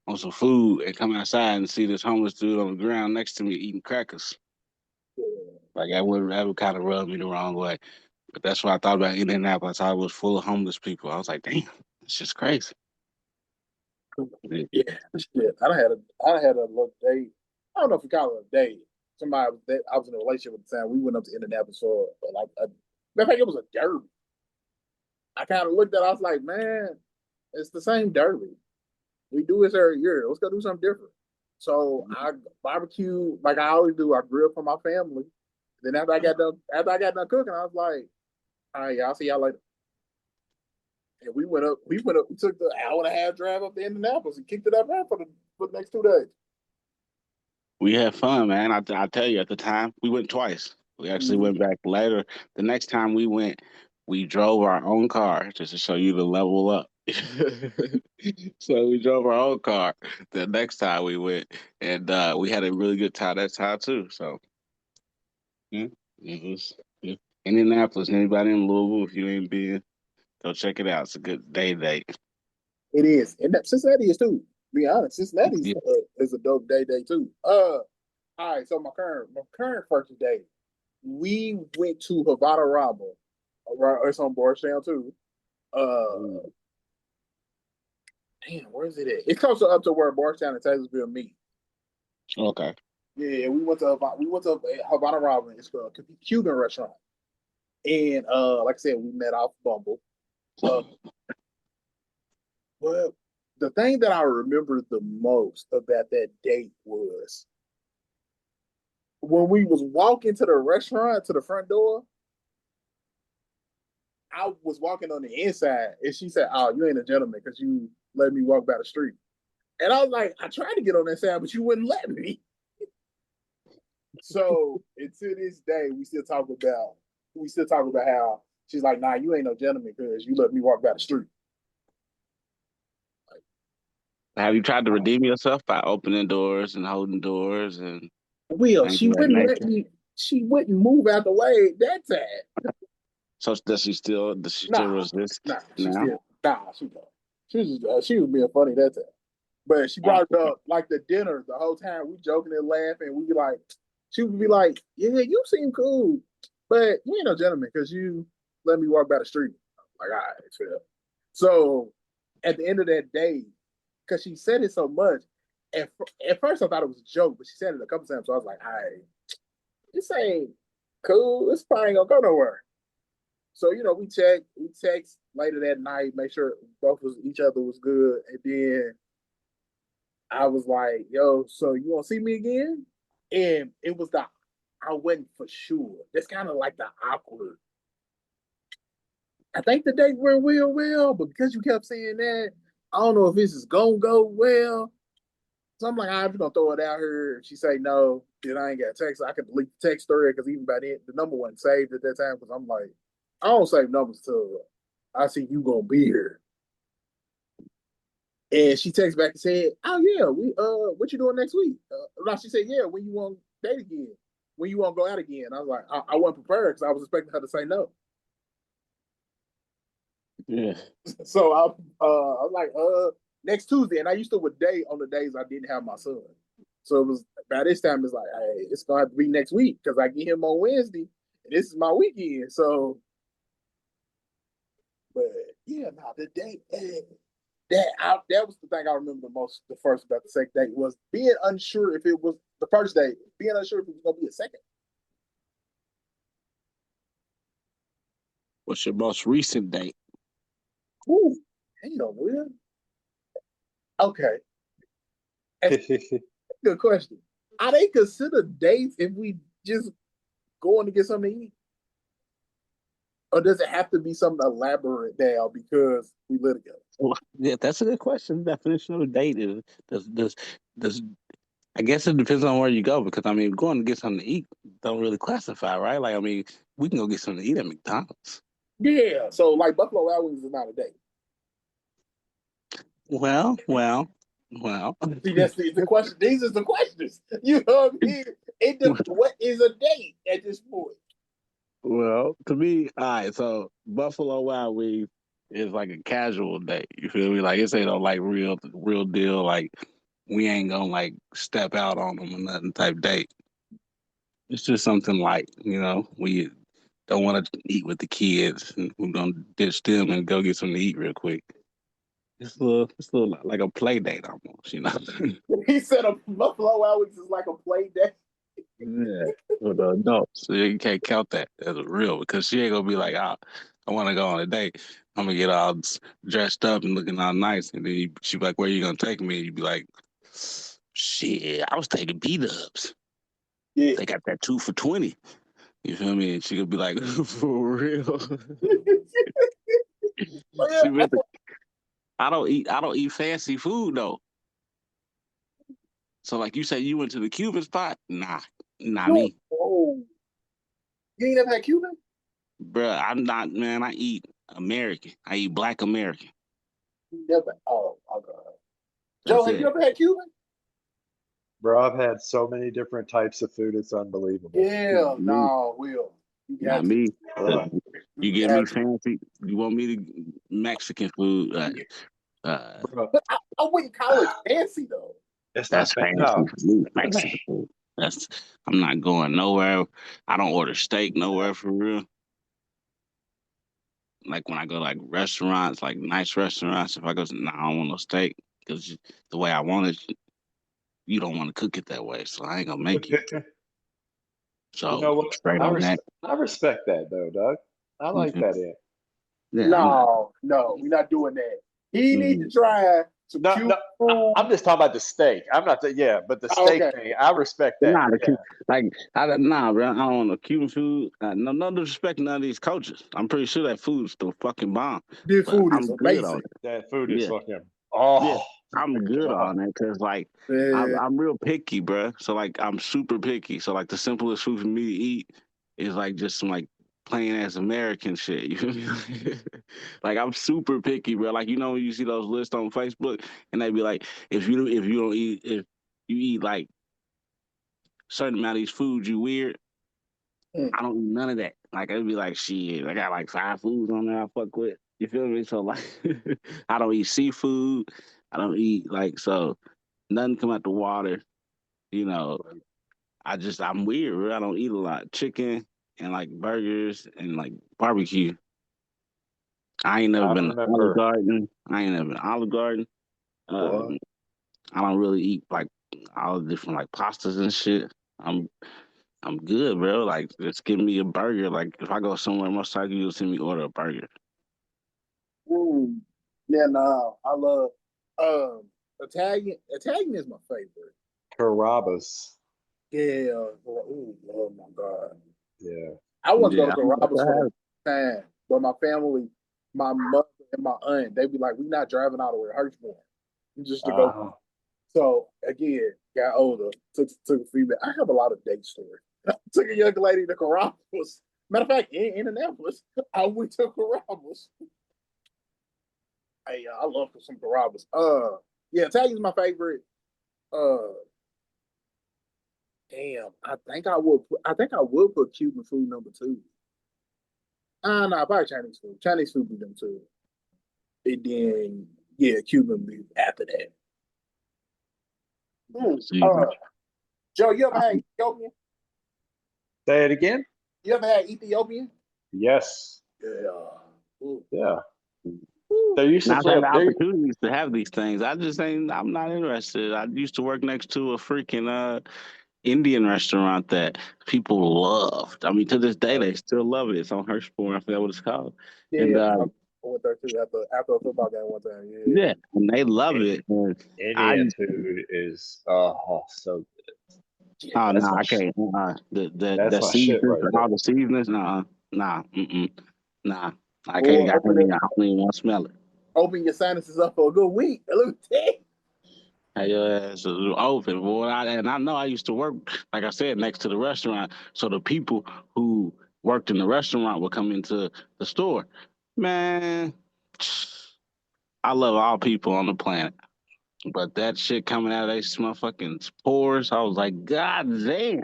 C: on some food and come outside and see this homeless dude on the ground next to me eating crackers. Like that would kind of rub me the wrong way. But that's what I thought about Indianapolis. I thought it was full of homeless people. I was like, damn, it's just crazy.
A: yeah, shit. I done had a little date. I don't know if you call it a date. Somebody I was in a relationship at the time. We went up to Indianapolis for like I think it was a derby. I kind of looked at it, I was like, man, it's the same derby. We do this every year. Let's go do something different. So I barbecue like I always do. I grill for my family. Then after I got done cooking, I was like, all right, y'all see y'all later. And we took the hour and a half drive up to Indianapolis and kicked it up there for the next 2 days.
C: We had fun, man. I tell you, at the time, we went twice. We actually
A: Mm-hmm.
C: went back later. The next time we went, we drove our own car just to show you the level up. So we drove our own car the next time we went, and we had a really good time that time too. So yeah, it was yeah. Indianapolis. Anybody in Louisville, if you ain't been, go check it out. It's a good day date.
A: It is, and Cincinnati is too. To be honest, Cincinnati's
C: Yeah.
A: is a dope day too. All right. So my current first date, we went to Havana Rama. Right, it's on Boardstown too. Uh,
C: Ooh,
A: damn, where is it at? It's closer up to where Boardstown and Taylorsville meet.
C: okay.
A: Yeah, we went to Havana Rama. It's a Cuban restaurant, and like I said, we met off Bumble. Uh, well, the thing that I remember the most about that date was when we was walking to the restaurant to the front door. I was walking on the inside, and she said, "Oh, you ain't a gentleman because you let me walk by the street." And I was like, "I tried to get on that side, but you wouldn't let me." So, and to this day, we still talk about how she's like, "Nah, you ain't no gentleman because you let me walk by the street."
C: Have you tried to redeem yourself by opening doors and holding doors and
A: Will,
C: things
A: she
C: of that
A: wouldn't let
C: nature?
A: me. She wouldn't move out the way that time.
C: So does she still
A: Nah,
C: resist
A: nah,
C: now?
A: she don't. She was being funny that time. But she brought it up like the dinner the whole time. We joking and laughing. We be like, she would be like, "Yeah, you seem cool, but you ain't no gentleman because you let me walk by the street." I'm like, all right, fair. So at the end of that day, because she said it so much, at first I thought it was a joke, but she said it a couple times. So I was like, all right, this ain't cool. This probably ain't gonna go nowhere. So we text later that night, make sure both of each other was good, and then I was like, "Yo, so you want to see me again?" And it was I wasn't for sure. That's kind of like the awkward. I think the date went real well, but because you kept saying that, I don't know if this is gonna go well. So I'm like, I'm just gonna throw it out here. If she say no, then I ain't got text. I can delete the text thread because even by then the number wasn't saved at that time. Because I'm like, I don't save numbers till I see you gonna be here. And she texted back and said, "Oh yeah, we what you doing next week?" No, she said, "Yeah, when you want to date again, when you want to go out again." I was like, I wasn't prepared because I was expecting her to say no.
C: Yeah.
A: So I was like, next Tuesday, and I used to would date on the days I didn't have my son. So it was by this time it's like, hey, it's gonna have to be next week because I get him on Wednesday, and this is my weekend. So, but yeah, no, the date. That was the thing I remember the most. The first about the second date was being unsure if it was the first date, being unsure if it was gonna be a second.
C: What's your most recent date?
A: Ooh, damn, Will. Okay, good question. Are they considered dates if we just going to get something to eat, or does it have to be something elaborate now because we live together?
C: Well, yeah, that's a good question. The definition of a date is does I guess it depends on where you go because I mean going to get something to eat don't really classify, right? Like I mean we can go get something to eat at McDonald's.
A: Yeah, so like Buffalo Wild Wings is not a date.
C: Well.
A: See, that's the question. These are the questions. You know what I mean? What is a date at this point?
C: Well, to me, all right, so Buffalo Wild Wings is like a casual date. You feel me? Like it's ain't no like real deal. Like we ain't gonna like step out on them or nothing type date. It's just something like we don't want to eat with the kids and we're gonna ditch them and go get something to eat real quick. It's a little like a play date almost.
A: He said a Buffalo Wild Wings is like a play date.
C: Yeah, for the adults. So you can't count that as a real because she ain't gonna be like, I want to go on a date. I'm gonna get all dressed up and looking all nice, and then she be like, "Where you gonna take me?" And you be like, "Shit, I was taking B-dubs.
A: Yeah.
C: They got that 2 for $20." You feel me? And she could be like, "For real?"
A: Oh,
C: She
A: yeah.
C: meant to, I don't eat fancy food though. So like you say, you went to the Cuban spot? Nah, not me.
A: Oh, you ain't never had Cuban?
C: Bruh, I'm not, man. I eat American. I eat Black American.
A: Never. Oh, my God. Joe,
C: That's
A: have you
C: it.
A: ever had Cuban?
B: Bro, I've had so many different types of food, it's unbelievable.
A: Yeah,
C: Me,
A: no, Will. You
C: not
A: got to.
C: me.
B: Ugh.
C: You
A: You
C: give me
A: got to.
C: fancy. You want me to Mexican food?
B: Bro,
A: I wouldn't call it fancy, though.
B: it's
C: That's
B: not bad.
C: fancy
B: No.
C: for me. Mexican food. That's. I'm not going nowhere. I don't order steak nowhere for real. Like when I go like restaurants, like nice restaurants. If I go, nah, I don't want no steak because the way I want it, you don't want to cook it that way. So I ain't gonna make it.
B: You
C: So
B: know what?
C: straight on that.
B: I respect that though, Doug. I like
C: Mhm.
B: that in.
C: Yeah, I'm not.
A: No, we're not doing that. He needs to
C: Mhm.
A: try some
B: No,
A: Cuban
B: no,
A: food.
B: I'm just talking about the steak. I'm not the but the
A: Oh,
B: steak
A: okay.
B: thing, I respect
C: But
B: that.
C: nah,
B: Yeah.
C: nah, bro. I don't want no Cuban food. No disrespect none of these cultures. I'm pretty sure that food's still fucking bomb.
A: This
C: But
A: food is
C: I'm good on
A: amazing.
C: it.
B: That food is
C: Yeah,
B: fucking
C: yeah.
B: oh
C: I'm good
B: God.
C: on it because like
A: Man,
C: I'm real picky, bro. So like I'm super picky. So like the simplest food for me to eat is like just some like plain ass American shit. You feel me? Like I'm super picky, bro. Like when you see those lists on Facebook and they be like, if you eat like certain amount of these foods, you weird.
A: mm,
C: I don't eat none of that. Like it'd be like shit. I got like 5 foods on there I fuck with. You feel me? So like I don't eat seafood. I don't eat like so nothing come out the water. You know, I'm weird. Bro. I don't eat a lot. Chicken and like burgers and like barbecue. I ain't never
B: I
C: been to Olive
B: remember
C: Garden. I ain't never been to Olive Garden.
B: what?
C: Um, I don't really eat like all the different like pastas and shit. I'm I'm good, bro. Like just give me a burger. Like if I go somewhere, most likely you'll see me order a burger.
A: mm. Yeah, no, I love um Italian. Italian is my favorite.
B: Carrabba's.
A: Yeah. Oh my God.
B: Yeah.
A: I want to go to
C: Yeah, I'm about to
A: Carrabba's for the
C: have.
A: first time, but my family, my mother and my aunt, they be like, "We not driving all the way to Hirschborn just to go."
B: Uh,
A: So again, got older, took a female. I have a lot of date stories. Took a young lady to Carrabba's. Matter of fact, in Indianapolis, I went to Carrabba's. Hey, I love some Carrabba's. Yeah, Italian's my favorite. Uh, damn, I think I would put Cuban food number two. No, probably Chinese food. Chinese food be them too. And then yeah, Cuban be after that. Mm.
C: See,
A: Joe, you ever
C: I,
A: had Ethiopian?
B: say it again?
A: You ever had Ethiopian?
B: Yes.
A: Yeah. Ooh.
B: Yeah.
A: Ooh.
B: There used to
C: now I've
B: be
C: had
B: a
C: the
B: there.
C: opportunities to have these things. I just ain't. I'm not interested. I used to work next to a freaking Indian restaurant that people loved. I mean, to this day, they still love it. It's on Hirschborn. I forgot what it's called. And
A: Yeah, I went there too after a football game one time. Yeah.
C: yeah, and they love it. And I
B: Indian food is so
C: oh
B: that's
C: no,
B: my
C: I can't. The
B: that's my shit
C: seasons,
B: right there.
C: all the seasonings, nah, nah.
A: Boy,
C: I don't even want to smell it.
A: open your sinuses up for a good week. Let me tell you.
C: Hey, your ass is open, boy. And I know I used to work, like I said, next to the restaurant. So the people who worked in the restaurant would come into the store. Man, I love all people on the planet. But that shit coming out of these motherfucking pores, I was like, God damn.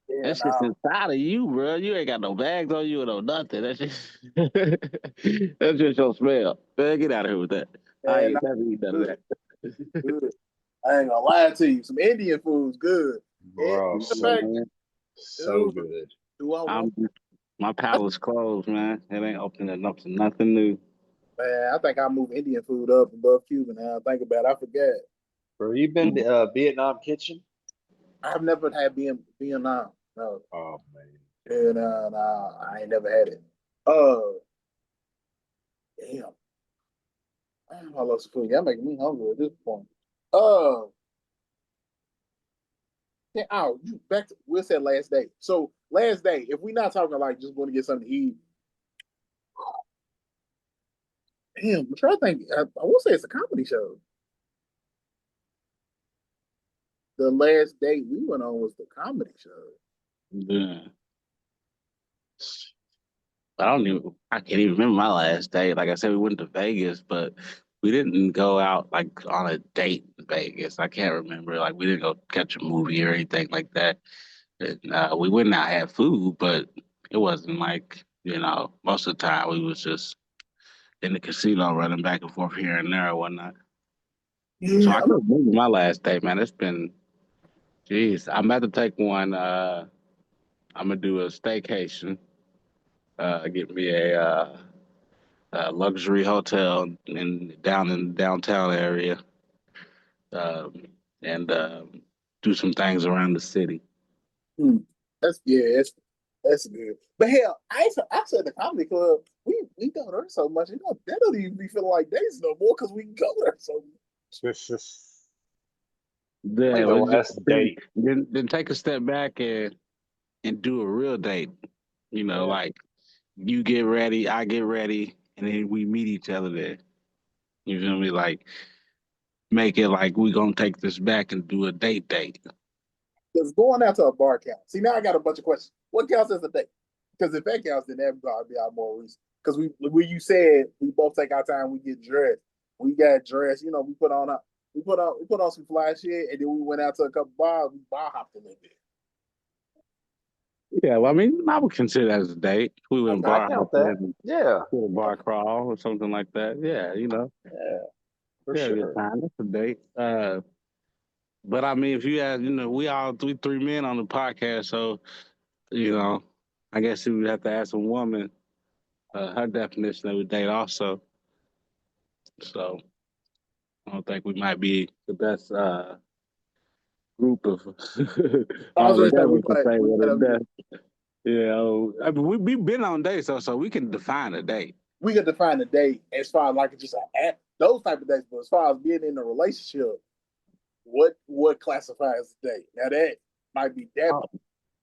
A: Yeah,
C: That shit's
A: no.
C: inside of you, bro. You ain't got no bags on you or no nothing. That's just that's just your smell. Man, get out of here with that. I
A: Man,
C: ain't
A: no.
C: never eat none of
A: Good,
C: that.
A: good. I ain't gonna lie to you. Some Indian food's good. And
B: Bro,
A: the
C: Yeah,
A: fact,
C: man.
B: so
A: dude,
B: good.
A: do I want?
C: I'm my palate's closed, man. It ain't opening up to nothing new.
A: Man, I think I move Indian food up above Cuban. Now I think about it, I forget.
B: Bro, you been to Vietnam Kitchen?
A: I've never had Vietnam. No,
B: Oh man.
A: yeah, no, I ain't never had it. Uh, damn, I love some food. Y'all making me hungry at this point. Uh, yeah, oh, you back to we'll say last day. So last day, if we not talking like just going to get something to eat, damn, I'm trying to think. I will say it's a comedy show. The last date we went on was the comedy show.
C: Yeah. I can't even remember my last day. Like I said, we went to Vegas, but we didn't go out like on a date in Vegas. I can't remember. Like we didn't go catch a movie or anything like that. And, we went and had food, but it wasn't like, most of the time we was just in the casino running back and forth here and there or whatnot. So
A: Yeah,
C: I can't remember my last day, man. It's been, geez, I'm about to take one. I'm gonna do a staycation. Get me a luxury hotel in the downtown area, um, and do some things around the city.
A: mm, that's yeah, that's good. But hell, I said the comedy club. We go there so much, that don't even be feeling like days no more because we go there so much.
C: Yeah,
B: Like the last date.
C: then take a step back and do a real date. You know,
B: Yeah.
C: like you get ready, I get ready, and then we meet each other there. You feel me? Like make it like we gonna take this back and do a date date.
A: Does going out to a bar count? See, now I got a bunch of questions. What counts as a date? Because if that counts, then that would probably be our more recent. Because when you said we both take our time, we get dressed. We got dressed. You know, we put on some fly shit, and then we went out to a couple bars. We bar hopped a little bit.
C: Yeah, well, I mean, I would consider that as a date. We went
B: I
C: bar
B: count
C: hopping
B: that.
C: and
B: Yeah.
C: did a bar crawl or something like that. Yeah, you know,
B: Yeah. For
C: yeah, a good
B: sure.
C: time. That's a date. But I mean, if you had, you know, we all three men on the podcast, so you know, I guess we would have to ask a woman her definition of a date also. So I don't think we might be the best group of
A: I was gonna say
C: endeavors to say
A: we
C: what a
A: might have,
C: date. You know, I mean, we've been on dates, so we can define a date.
A: we could define a date as far as like just those type of dates, but as far as being in a relationship, what classifies a date? Now that might be
C: Oh,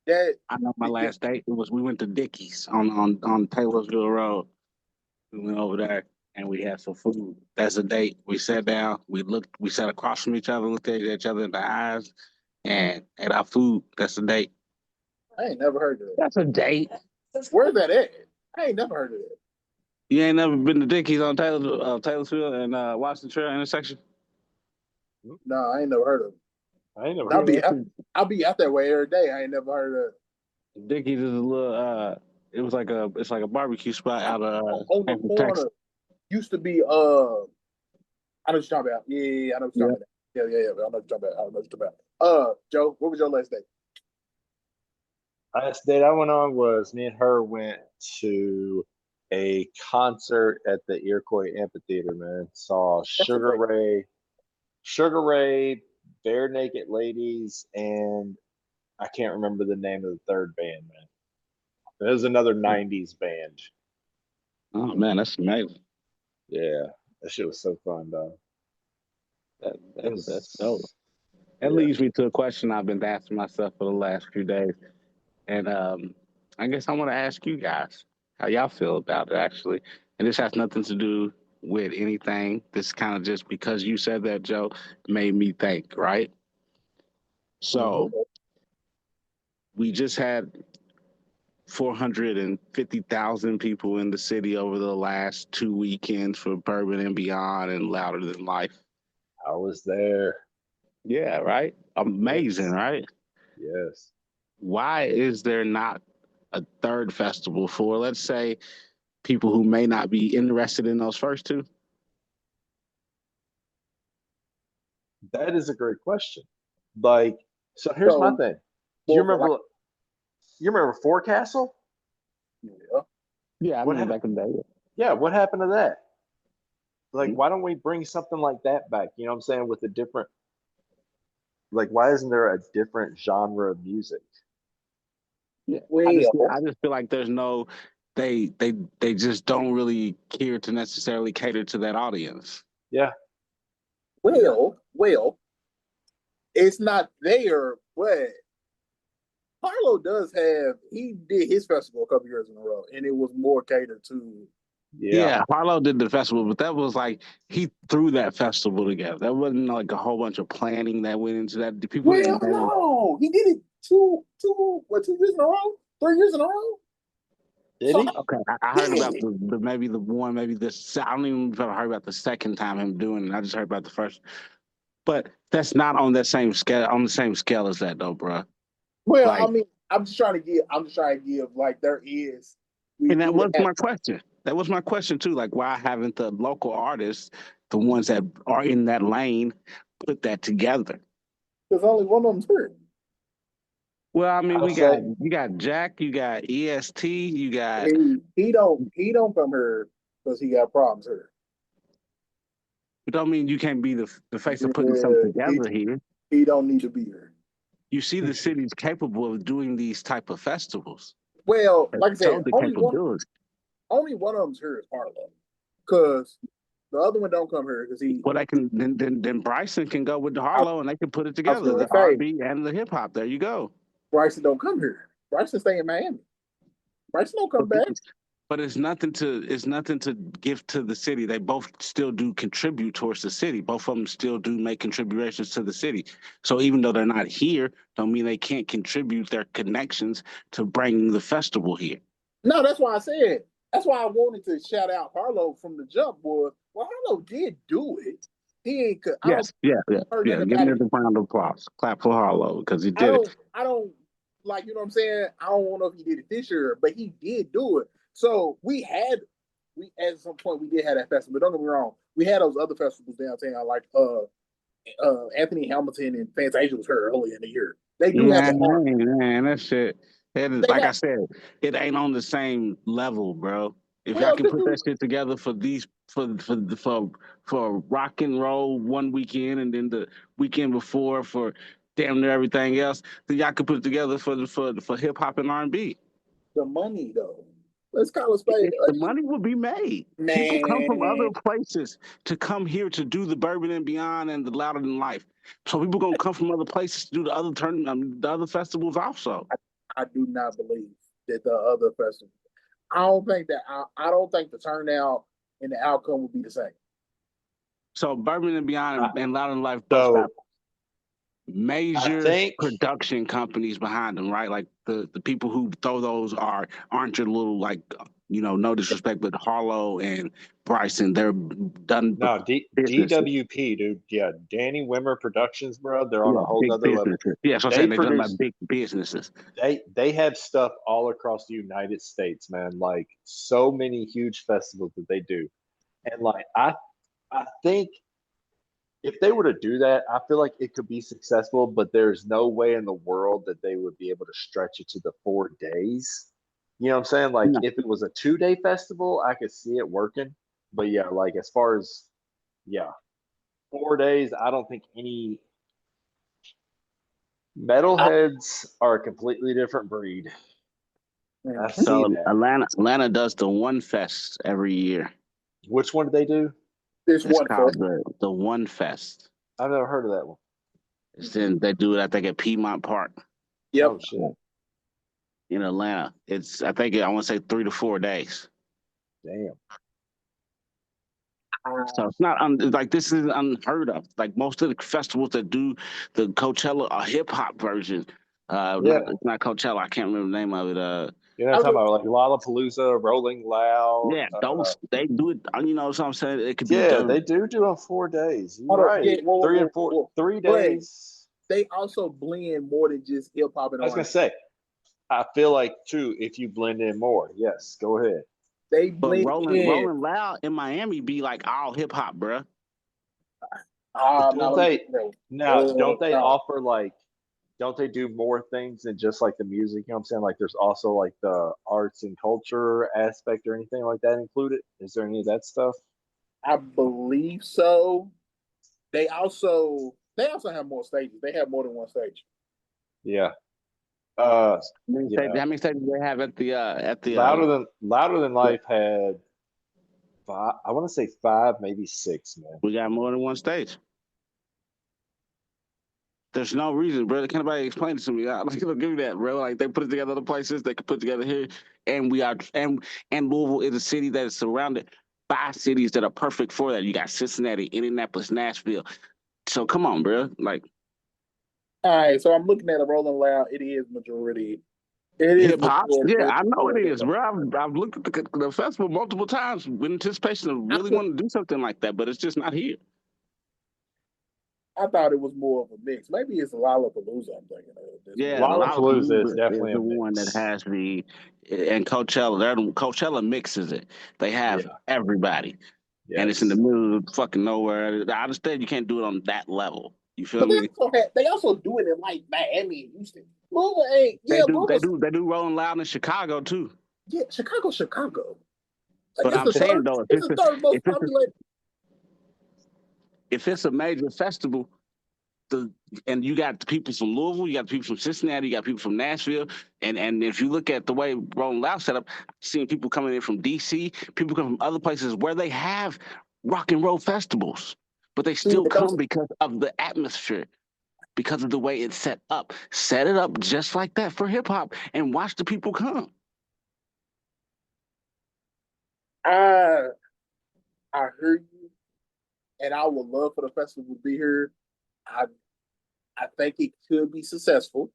A: that
C: I know my last date was we went to Dickie's on Taylorsville Road. We went over there and we had some food. That's a date. We sat down, we sat across from each other, looked at each other in the eyes, and ate our food. That's a date.
A: I ain't never heard of that.
C: That's a date.
A: Where's that at? I ain't never heard of that.
C: You ain't never been to Dickie's on Taylorsville and Washington Trail intersection?
A: No, I ain't never heard of it.
B: I ain't never
A: I'll
B: heard
A: be
B: of that.
A: I'll be out that way every day. I ain't never heard of
C: Dickie's is a little it was like a barbecue spot out of
A: on the
C: Texas.
A: corner. Used to be I know what you're talking about. Yeah, I know what you're talking about. Yeah. I know what you're talking about. I know what you're talking about. Joe, what was your last day?
B: Last date I went on was me and her went to a concert at the Iroquois Amphitheater, man. Saw Sugar Ray, Bare Naked Ladies, and I can't remember the name of the third band, man. It was another 90s band.
C: Oh man, that's amazing.
B: Yeah. That shit was so fun, though.
C: That's dope. That
B: Yeah.
C: leads me to a question I've been asking myself for the last few days. And I guess I want to ask you guys how y'all feel about it, actually. And this has nothing to do with anything. This kind of just because you said that, Joe, made me think, right? So we just had 450,000 people in the city over the last 2 weekends for Bourbon and Beyond and Louder Than Life.
B: I was there.
C: Yeah, right? Amazing,
B: Yes.
C: right?
B: Yes.
C: Why is there not a third festival for, let's say, people who may not be interested in those first two?
B: That is a great question. Like, so here's my thing. Do you remember Forecastle?
A: Yeah.
C: Yeah, I
B: What
C: mean, back in the day.
B: Yeah, what happened to that? Like, why don't we bring something like that back? You know what I'm saying? With a different, like, why isn't there a different genre of music?
C: Yeah,
A: Well,
C: I just feel like there's no, they just don't really care to necessarily cater to that audience.
B: Yeah.
A: well, it's not there, but Harlow he did his festival a couple years in a row, and it was more catered to.
C: Yeah, Harlow did the festival, but that was like he threw that festival together. That wasn't like a whole bunch of planning that went into that. The people
A: Well, no, he did it 2 years in a row, 3 years in a row.
B: Did he?
C: Okay, I heard about the maybe the one, maybe the I don't even know if I heard about the second time him doing it. I just heard about the first, but that's not on that same scale. On the same scale as that, though, bro.
A: Well,
C: Like,
A: I mean, I'm just trying to give like there is.
C: And that was my question. That was my question too. Like, why haven't the local artists, the ones that are in that lane, put that together?
A: Because only one of them's here.
C: Well, I mean, you got Jack, you got EST, you got.
A: He don't come here because he got problems here.
C: It don't mean you can't be the face of putting something together here.
A: He don't need to be here.
C: You see, the city's capable of doing these type of festivals.
A: Well, like I said,
C: only one
A: of them's here is Harlow. Because The other one don't come here because he.
C: Well, they can then Bryson can go with the
A: I,
C: Harlow and they can put it
A: I was
C: together,
A: gonna
C: the
A: say
C: R&B and the hip hop. There you go.
A: Bryson don't come here. Bryson stay in Miami. Bryson don't come back.
C: But it's nothing to give to the city. They both still do contribute towards the city. Both of them still do make contributions to the city. So even though they're not here, don't mean they can't contribute their connections to bringing the festival here.
A: No, that's why I said. That's why I wanted to shout out Harlow from the jump, boy. Well, Harlow did do it. He ain't.
C: Yes, yeah. Give me the round of applause. Clap for Harlow because he did it.
A: I don't like, you know what I'm saying? I don't know if he did it this year, but he did do it. So we at some point we did have that festival. But don't get me wrong, we had those other festivals downtown, like Anthony Hamilton and Fantasia was here earlier in the year. They do have
C: man, that shit. Like I said, it ain't on the same level, bro. If y'all can put that shit together for rock and roll one weekend and then the weekend before for damn near everything else, then y'all can put it together for hip hop and R&B.
A: The money though. Let's call it spade.
C: The money will be made.
A: Man.
C: People come from other places to come here to do the Bourbon and Beyond and the Louder Than Life. So people gonna come from other places to do the other festivals also.
A: I do not believe that the other festivals. I don't think the turnout and the outcome will be the same.
C: So Bourbon and Beyond and Louder Than Life major production companies behind them, right? Like the people who throw those aren't your little, like, no disrespect, but Harlow and Bryson, they're done.
B: No, DWP, dude. Yeah, Danny Wimmer Productions, bro. They're on a whole other level.
C: Yeah, so I'm saying they're done by big businesses.
B: They have stuff all across the United States, man. Like so many huge festivals that they do, and like I think if they were to do that, I feel like it could be successful, but there's no way in the world that they would be able to stretch it to the 4 days. You know what I'm saying? Like if it was a 2-day festival, I could see it working. But yeah, like as far as 4 days, I don't think any metalheads are a completely different breed.
C: So Atlanta does the One Fest every year.
B: Which one do they do?
A: It's
C: called the One Fest.
B: I've never heard of that one.
C: Then they do it, I think, at Piedmont Park.
A: Yep.
B: Oh, shit.
C: In Atlanta. I want to say 3 to 4 days.
B: Damn.
C: So it's not like this is unheard of. Like most of the festivals that do the Coachella are hip hop version. It's not Coachella. I can't remember the name of it.
B: You're not talking about like Lollapalooza, Rolling Loud.
C: Yeah, those they do it. You know what I'm saying? It could be
B: done. They do on 4 days. You're right. Yeah, 3 days.
A: They also blend more than just hip hop and
B: I was gonna say, I feel like too, if you blend in more, yes, go ahead.
A: They blend
C: Rolling Loud in Miami be like all hip hop, bruh.
B: Don't they offer like? Don't they do more things than just like the music? You know what I'm saying? Like there's also like the arts and culture aspect or anything like that included? Is there any of that stuff?
A: I believe so. They also have more stages. They have more than one stage.
B: Yeah.
C: How many stages do they have at the
B: Louder Than Life had 5, I want to say 5, maybe 6, man.
C: We got more than one stage. There's no reason, bro. Can't nobody explain it to me. Give me that, bro. Like they put it together other places, they could put it together here, and Louisville is a city that is surrounded by cities that are perfect for that. You got Cincinnati, Indianapolis, Nashville. So come on, bro. Like,
A: all right. So I'm looking at a Rolling Loud. It is majority. It is
C: hip hop. Yeah, I know it is, bro. I've looked at the festival multiple times with anticipation of really wanting to do something like that, but it's just not here.
A: I thought it was more of a mix. Maybe it's Lollapalooza. I'm thinking of.
C: Yeah,
B: Lollapalooza is definitely
C: the one that has and Coachella. Coachella mixes it. They have everybody, and it's in the middle of fucking nowhere. I understand you can't do it on that level. You feel me?
A: They also do it in like Miami and Houston.
C: They do Rolling Loud in Chicago too.
A: Yeah, Chicago. Like,
C: but I'm saying though, if it's a major festival, and you got the people from Louisville, you got the people from Cincinnati, you got people from Nashville, and if you look at the way Rolling Loud set up, I've seen people coming in from DC, people coming from other places where they have rock and roll festivals, but they
A: See,
C: still
A: but those,
C: come because of the atmosphere, because of the way it's set up. Set it up just like that for hip hop and watch the people come.
A: I I heard you, and I would love for the festival to be here. I I think it could be successful.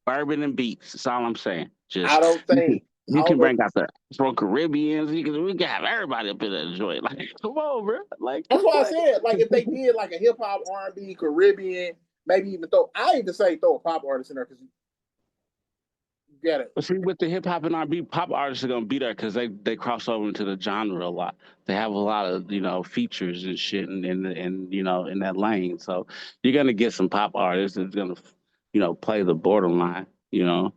C: Bourbon and beats. That's all I'm saying.
A: I
C: Just
A: don't
C: you can
A: think I
C: you
A: don't
C: can
A: know.
C: bring out the Afro Caribbeans. We can have everybody up in there enjoy it. Like, come on, bro. Like,
A: That's why I
C: like
A: said like if they did like a hip hop, R&B, Caribbean, maybe even throw. I even say throw a pop artist in there because you get it.
C: but see, with the hip hop and R&B, pop artists are gonna be there because they cross over into the genre a lot. They have a lot of features and shit, and in that lane. So you're gonna get some pop artists that's gonna play the borderline.
A: Yeah,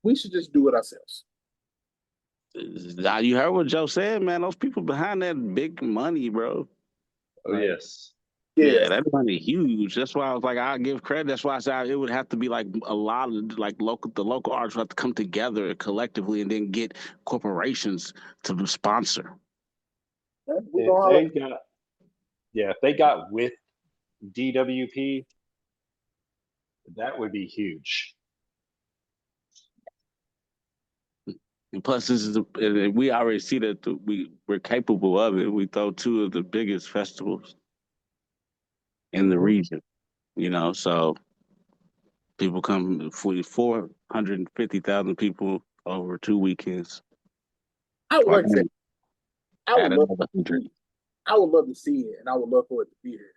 A: we should just do it ourselves.
C: Now you heard what Joe said, man. Those people behind that big money, bro.
B: Oh
C: Like,
B: yes.
A: Yeah,
C: yeah, that money huge. That's why I was like, I give credit. That's why I said it would have to be like a lot of like the local artists would have to come together collectively and then get corporations to sponsor.
A: we
B: If
A: gonna holler.
B: they got if they got with DWP, that would be huge.
C: And plus, this is and we already see that we're capable of it. We throw two of the biggest festivals in the region, so people come 450,000 people over 2 weekends.
A: I would
C: Why
A: like I said,
C: can't
A: I
C: we
A: would
C: add
A: love
C: another 100?
A: I would love to see it, and I would love for it to be here.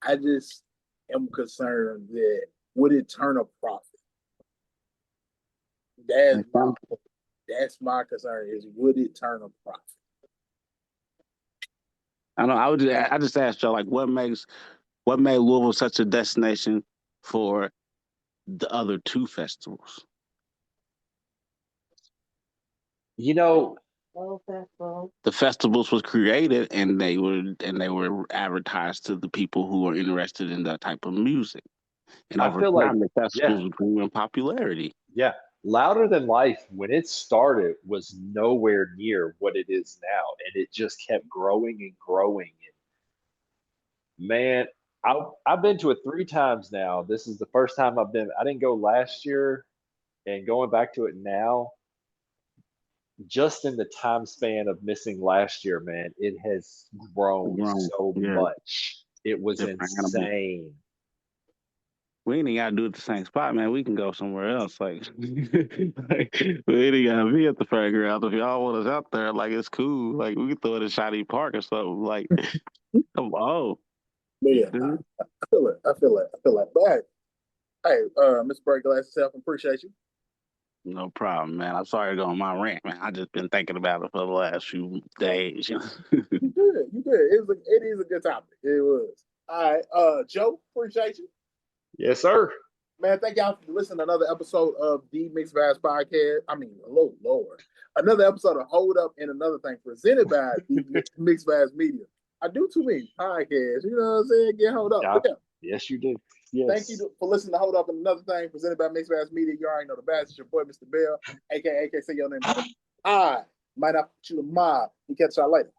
A: I just am concerned that would it turn a profit? That's my that's my concern is would it turn a profit?
C: I know. I just asked y'all like, what made Louisville such a destination for the other two festivals?
B: You know,
C: The festivals was created and they were advertised to the people who are interested in that type of music. And
B: I
C: over
B: feel like
C: time, the
B: yeah,
C: festivals grew in popularity.
B: yeah. Louder Than Life, when it started, was nowhere near what it is now. And it just kept growing and growing. And man, I've been to it 3 times now. This is the first time I've been. I didn't go last year, and going back to it now, just in the time span of missing last year, man, it has grown
C: Grown,
B: so
C: yeah,
B: much. It was
C: different animal.
B: insane.
C: We ain't gotta do it at the same spot, man. We can go somewhere else. Like, like we ain't gotta be at the fairground. If y'all want us out there, like it's cool. Like we can throw it in Shiny Park or something. Like, come on.
A: But yeah, I feel it. I feel it. But hey, Mr. Break Glass yourself, appreciate you.
C: No problem, man. I'm sorry to go on my rant, man. I just been thinking about it for the last few days.
A: You good. You good. It is a good topic. It was. All right. Joe, appreciate you.
B: Yes, sir.
A: Man, thank y'all for listening to another episode of the Mixed Bags Podcast. I mean, oh Lord. Another episode of Hold Up and Another Thing presented by the Mixed Bags Media. I do too many podcasts, you know what I'm saying? Get hold up.
B: Yeah.
A: Yeah.
B: Yes, you do.
A: Thank
B: Yes.
A: you for listening to Hold Up and Another Thing presented by Mixed Bags Media. You already know the best. It's your boy, Mr. Bell, aka say your name. I might not put you in mind. We catch y'all later.